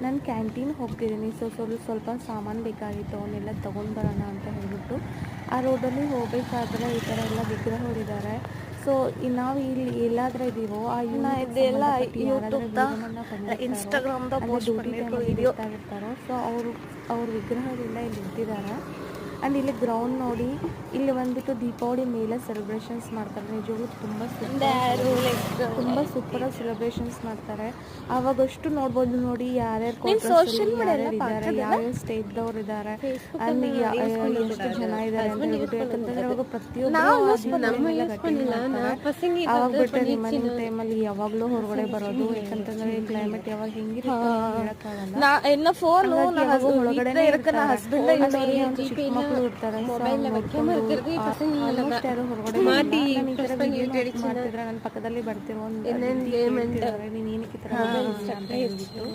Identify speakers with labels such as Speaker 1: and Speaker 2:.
Speaker 1: ನಾನು ಕ್ಯಾಂಟೀನ್ ಹೋಗ್ತಿದ್ದೀನಿ. ಸ್ವಲ್ಪ ಸಾಮಾನು ಬೇಕಾಗಿತ್ತು, ಅವನ್ನೆಲ್ಲ ತೊಗೊಂಡು ಬರೋಣ ಅಂತ ಹೇಳ್ಬಿಟ್ಟು ಆ ರೋಡಲ್ಲಿ ಹೋಗಬೇಕಾದ್ರೆ ಈ ಥರ ಎಲ್ಲ ವಿಗ್ರಹಗಳಿದ್ದಾರೆ. ಸೊ ನಾವು ಇಲ್ಲಿ ಎಲ್ಲಾದರೂ ಇದ್ದೀವೋ ಆ
Speaker 2: ಇದೆಲ್ಲ
Speaker 1: ಯೂಟ್ಯೂಬ್ದ
Speaker 2: ಇನ್ಸ್ಟಾಗ್ರಾಮ್ದ
Speaker 1: ಅಂದರೆ
Speaker 2: ಪೋಸ್ಟ್
Speaker 1: ಡ್ಯೂಟಿ
Speaker 2: பண்ணிருக்க
Speaker 1: ಟೈಮಲ್ಲಿ
Speaker 2: ವಿಡಿಯೋ
Speaker 1: ಇರ್ತಾರೋ ಸೊ ಅವ್ರ ವಿಗ್ರಹಗಳೆಲ್ಲ ಇಲ್ಲಿ ಇಟ್ಟಿದ್ದಾರೆ. ಆ್ಯಂಡ್ ಇಲ್ಲಿ ಗ್ರೌಂಡ್ ನೋಡಿ, ಇಲ್ಲಿ ಬಂದುಬಿಟ್ಟು ದೀಪಾವಳಿ ಮೇಲೆ ಸೆಲೆಬ್ರೇಷನ್ಸ್ ಮಾಡ್ತಾರೆ. ನಿಜವಾಗ್ಲೂ ತುಂಬ ಸೂಪರಾಗಿ ಸೆಲೆಬ್ರೇಷನ್ಸ್ ಮಾಡ್ತಾರೆ. ಆವಾಗಷ್ಟು ನೋಡ್ಬೋದು ನೋಡಿ, ಯಾರ್ಯಾರು ಇದ್ದಾರೆ, ಯಾವ್ಯಾವ ಸ್ಟೇಟ್ದವ್ರು ಇದ್ದಾರೆ, ಆ್ಯಂಡ್ ಎಷ್ಟು ಜನ ಇದ್ದಾರೆ ಅಂತ ಹೇಳ್ಬಿಟ್ಟು. ಯಾಕಂತಂದ್ರೆ ಅವಾಗ ಪ್ರತಿಯೊಬ್ಬರು ಅವಾಗ ಬಿಟ್ಟರೆ ನಿಮ್ಮ ಟೈಮಲ್ಲಿ ಯಾವಾಗಲೂ ಹೊರಗಡೆ ಬರೋದು. ಯಾಕಂತಂದ್ರೆ ಈ ಕ್ಲೈಮೇಟ್ ಯಾವಾಗ ಹೆಂಗಿರುತ್ತೆ ಹೇಳಕ್ಕಾಗಲ್ಲ. ಒಳಗಡೆ ಚಿಕ್ಕ ಮಕ್ಕಳು ಇರ್ತಾರೆ, ಹೊರಗಡೆ ಮಾಡ್ತಿದ್ರೆ ನನ್ನ ಪಕ್ಕದಲ್ಲಿ ಬರ್ತಿರೋ ನೀನ್ ಏನಕ್ಕೆ ಈ ಥರ ಅಂತ ಹೇಳ್ಬಿಟ್ಟು